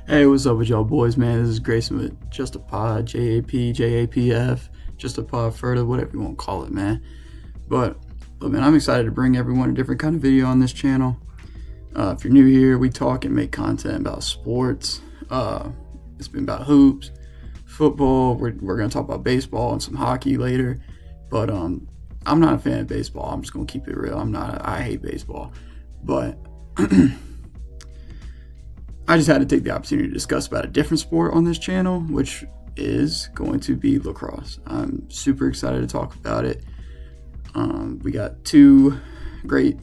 Hey, what's up with y'all boys, man? This is Greyson with Just a Pod, JAPF, Just a Pod further, whatever you want to call it, man. But man, I'm excited to bring everyone a different kind of video on this channel. If you're new here, we talk and make content about sports. It's been about hoops, football. We're going to talk about baseball and some hockey later. But I'm not a fan of baseball. I'm just going to keep it real. I hate baseball. But I just had to take the opportunity to discuss about a different sport on this channel, which is going to be lacrosse. I'm super excited to talk about it. We got two great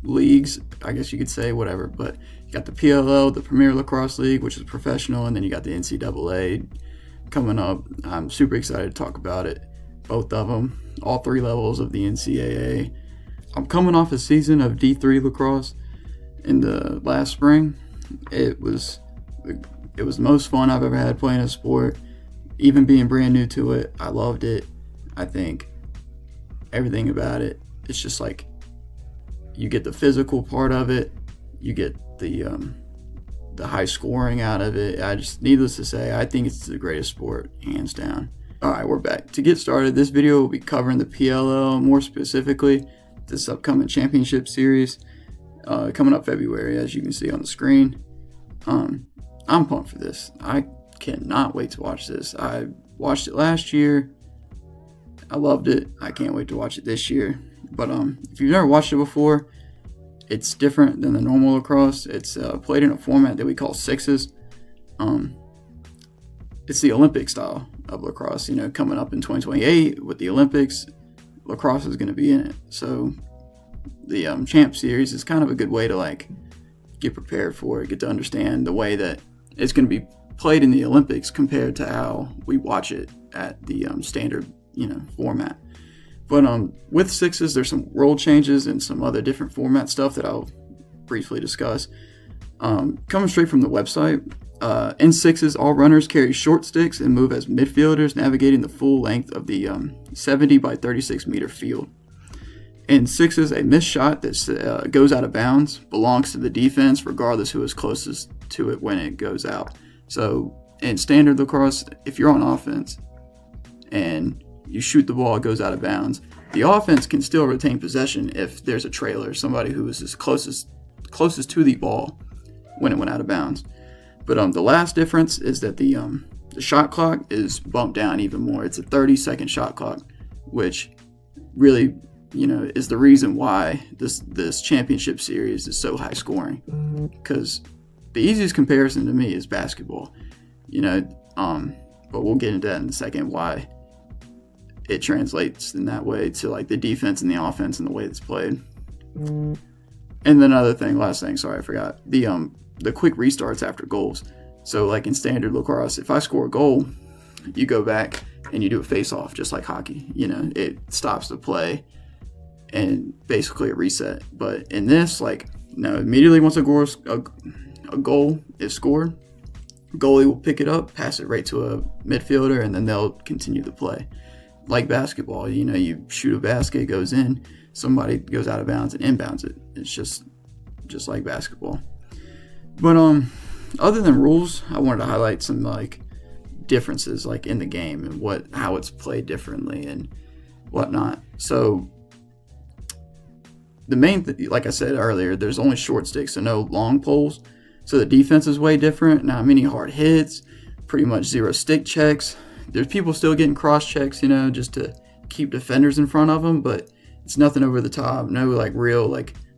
leagues, I guess you could say, whatever. But you got the PLL, the Premier Lacrosse League, which is professional, and then you got the NCAA coming up. I'm super excited to talk about it. Both of them, all three levels of the NCAA. I'm coming off a season of D3 lacrosse in the last spring. It was the most fun I've ever had playing a sport. Even being brand new to it, I loved it. I think everything about it, it's just like you get the physical part of it, you get the high scoring out of it. Needless to say, I think it's the greatest sport, hands down. All right, we're back. To get started, this video will be covering the PLL, more specifically this upcoming championship series coming up February, as you can see on the screen. I'm pumped for this. I cannot wait to watch this. I watched it last year. I loved it. I can't wait to watch it this year. But if you've never watched it before, it's different than the normal lacrosse. It's played in a format that we call sixes. It's the Olympic style of lacrosse. Coming up in 2028 with the Olympics, lacrosse is going to be in it. So the champ series is kind of a good way to get prepared for it, get to understand the way that it's going to be played in the Olympics compared to how we watch it at the standard format. But with sixes, there's some rule changes and some other different format stuff that I'll briefly discuss. Coming straight from the website, in sixes, all runners carry short sticks and move as midfielders, navigating the full length of the 70 by 36 meter field. In sixes, a missed shot that goes out of bounds belongs to the defense, regardless who is closest to it when it goes out. So in standard lacrosse, if you're on offense and you shoot the ball, it goes out of bounds, the offense can still retain possession if there's a trailer, somebody who is closest to the ball when it went out of bounds. But the last difference is that the shot clock is bumped down even more. It's a 30-second shot clock, which really is the reason why this championship series is so high scoring. Because the easiest comparison to me is basketball, but we'll get into that in a second, why it translates in that way to the defense and the offense and the way it's played. And then last thing, sorry, I forgot, the quick restarts after goals. So in standard lacrosse, if I score a goal, you go back and you do a face-off, just like hockey. It stops the play and basically a reset. But in this, immediately once a goal is scored, goalie will pick it up, pass it right to a midfielder, and then they'll continue the play. Like basketball, you shoot a basket, it goes in, somebody goes out of bounds and inbounds it. It's just like basketball. But other than rules, I wanted to highlight some differences in the game and how it's played differently and whatnot. So the main like I said earlier, there's only short sticks, so no long poles. So the defense is way different. Not many hard hits, pretty much zero stick checks. There's people still getting cross checks, just to keep defenders in front of them, but it's nothing over the top. No real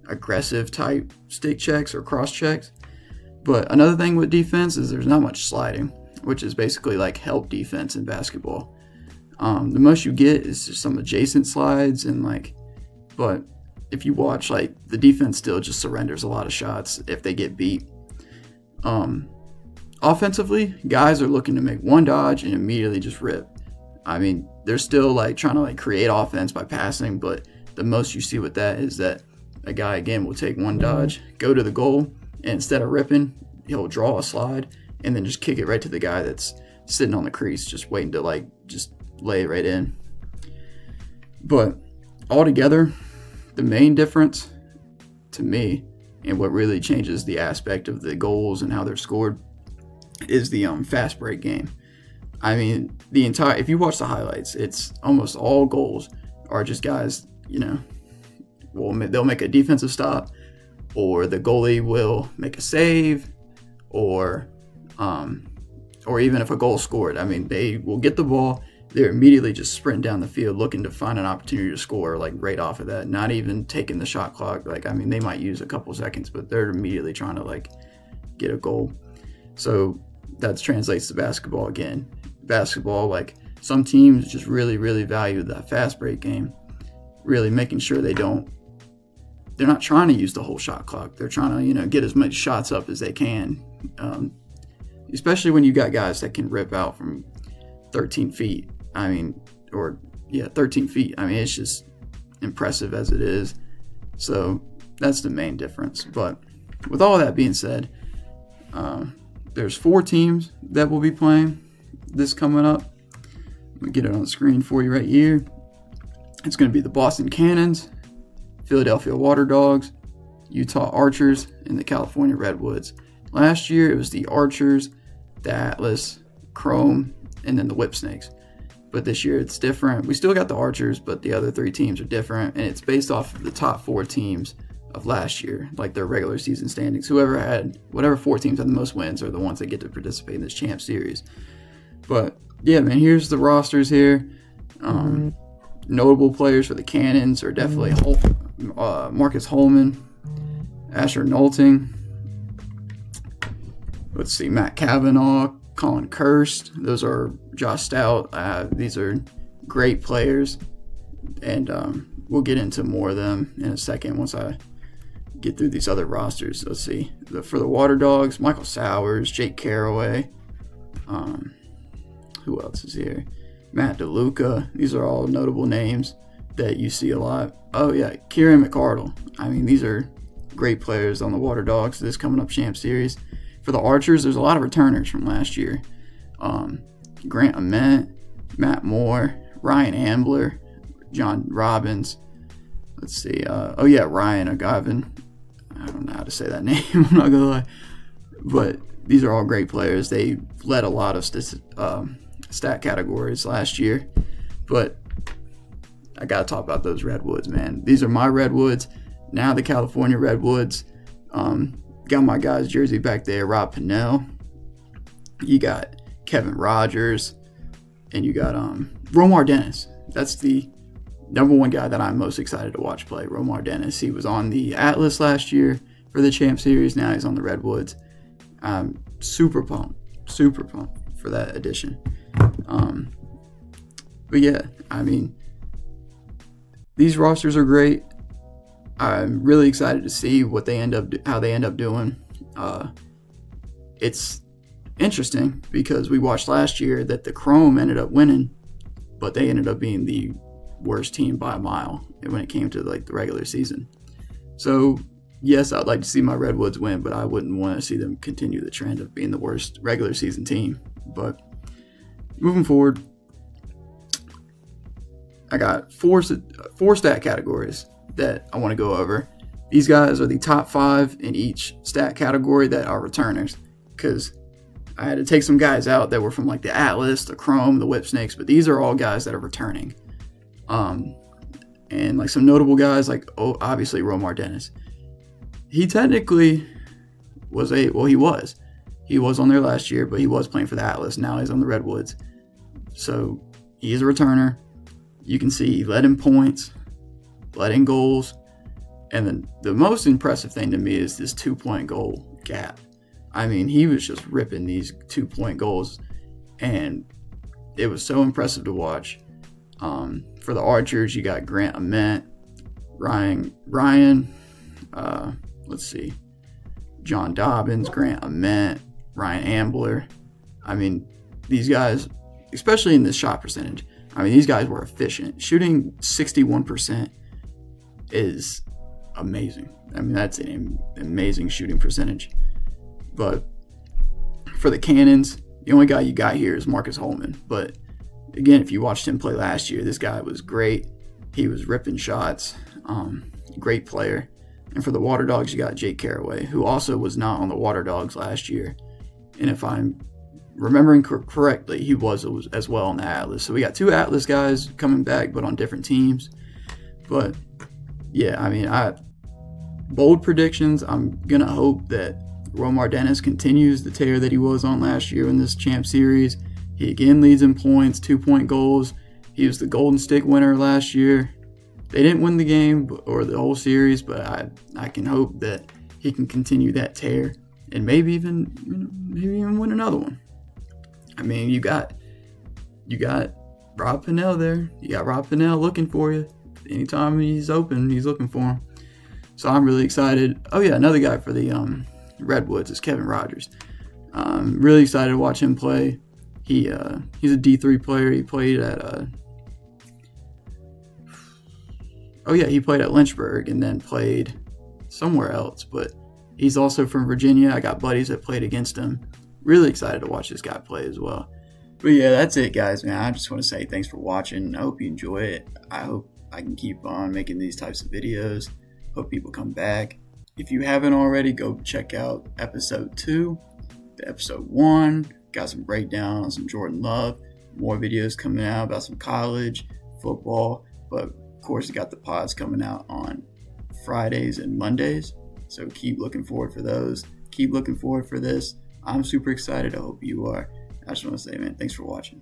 aggressive type stick checks or cross checks. But another thing with defense is there's not much sliding, which is basically help defense in basketball. The most you get is just some adjacent slides but if you watch, the defense still just surrenders a lot of shots if they get beat. Offensively, guys are looking to make one dodge and immediately just rip. I mean, they're still trying to create offense by passing, but the most you see with that is that a guy again will take one dodge, go to the goal, and instead of ripping, he'll draw a slide and then just kick it right to the guy that's sitting on the crease, just waiting to just lay it right in. But altogether, the main difference to me And what really changes the aspect of the goals and how they're scored is the fast break game. I mean, if you watch the highlights, it's almost all goals are just guys, they'll make a defensive stop, or the goalie will make a save, or even if a goal scored, I mean, they will get the ball, they're immediately just sprinting down the field looking to find an opportunity to score, like right off of that, not even taking the shot clock. Like, I mean, they might use a couple seconds, but they're immediately trying to like get a goal. So that translates to basketball again. Basketball, like some teams just really, really value that fast break game, really making sure they're not trying to use the whole shot clock. They're trying to, get as much shots up as they can, especially when you got guys that can rip out from 13 feet. 13 feet. I mean, it's just impressive as it is. So that's the main difference. But with all that being said, there's 4 teams that will be playing this coming up. Let me get it on the screen for you right here. It's going to be the Boston Cannons, Philadelphia Water Dogs, Utah Archers, and the California Redwoods. Last year, it was the Archers, the Atlas, Chrome, and then the Whip Snakes. But this year, it's different. We still got the Archers, but the other 3 teams are different, and it's based off of the top 4 teams of last year, like their regular season standings. Whatever 4 teams had the most wins are the ones that get to participate in this Champ Series. But yeah, man, here's the rosters here. Notable players for the Cannons are definitely Marcus Holman, Asher Knowlting. Let's see, Matt Cavanaugh, Colin Kirst. Those are Josh Stout. These are great players, and we'll get into more of them in a second once I get through these other rosters. Let's see. For the Water Dogs, Michael Sowers, Jake Caraway. Who else is here? Matt DeLuca. These are all notable names that you see a lot. Oh, yeah, Kieran McArdle. I mean, these are great players on the Water Dogs this coming up Champ Series. For the Archers, there's a lot of returners from last year. Grant Ament, Matt Moore, Ryan Ambler, John Robbins. Let's see. Ryan Agavin. I don't know how to say that name. I'm not going to lie. But these are all great players. They led a lot of stat categories last year. But I got to talk about those Redwoods, man. These are my Redwoods. Now the California Redwoods. Got my guy's jersey back there, Rob Pinnell. You got Kevin Rogers. And you got Romar Dennis. That's the number one guy that I'm most excited to watch play, Romar Dennis. He was on the Atlas last year for the Champ Series. Now he's on the Redwoods. I'm super pumped for that addition. But yeah, I mean, these rosters are great. I'm really excited to see how they end up doing. It's interesting because we watched last year that the Chrome ended up winning, but they ended up being the worst team by a mile when it came to like the regular season. So yes, I'd like to see my Redwoods win, but I wouldn't want to see them continue the trend of being the worst regular season team. But moving forward, I got four stat categories that I want to go over. These guys are the top 5 in each stat category that are returners, because I had to take some guys out that were from like the Atlas, the Chrome, the Whip Snakes, but these are all guys that are returning. And like some notable guys, like obviously Romar Dennis. He technically he was on there last year, but he was playing for the Atlas. Now he's on the Redwoods. So he's a returner. You can see he led in points, led in goals, and then the most impressive thing to me is this 2-point goal gap. I mean, he was just ripping these 2-point goals, and it was so impressive to watch. For the Archers, you got Grant Ament, Ryan, let's see, John Dobbins, Grant Ament, Ryan Ambler. I mean, these guys, especially in this shot percentage, I mean, these guys were efficient. Shooting 61% is amazing. I mean, that's an amazing shooting percentage. But for the Cannons, the only guy you got here is Marcus Holman. But again, if you watched him play last year, this guy was great. He was ripping shots. Great player. And for the Water Dogs, you got Jake Caraway, who also was not on the Water Dogs last year. And if I'm remembering correctly, he was as well on the Atlas. So we got 2 Atlas guys coming back, but on different teams. But yeah, I mean, bold predictions. I'm going to hope that Romar Dennis continues the tear that he was on last year in this Champ Series. He again leads in points, 2-point goals. He was the Golden Stick winner last year. They didn't win the game or the whole series, but I can hope that he can continue that tear and maybe even win another one. I mean, you got Rob Pennell there. You got Rob Pennell looking for you. Anytime he's open, he's looking for him. So I'm really excited. Oh yeah, another guy for the Redwoods is Kevin Rogers. Really excited to watch him play. He's a D3 player. He played at he played at Lynchburg and then played somewhere else, but he's also from Virginia. I got buddies that played against him. Really excited to watch this guy play as well. But yeah, that's it, guys, man. I just want to say thanks for watching. I hope you enjoy it. I hope I can keep on making these types of videos. Hope people come back. If you haven't already, go check out episode 2. The episode 1 got some breakdown on some Jordan Love. More videos coming out about some college football, but of course, you got the pods coming out on Fridays and Mondays. So keep looking forward for those. Keep looking forward for this. I'm super excited. I hope you are. I just want to say, man, thanks for watching.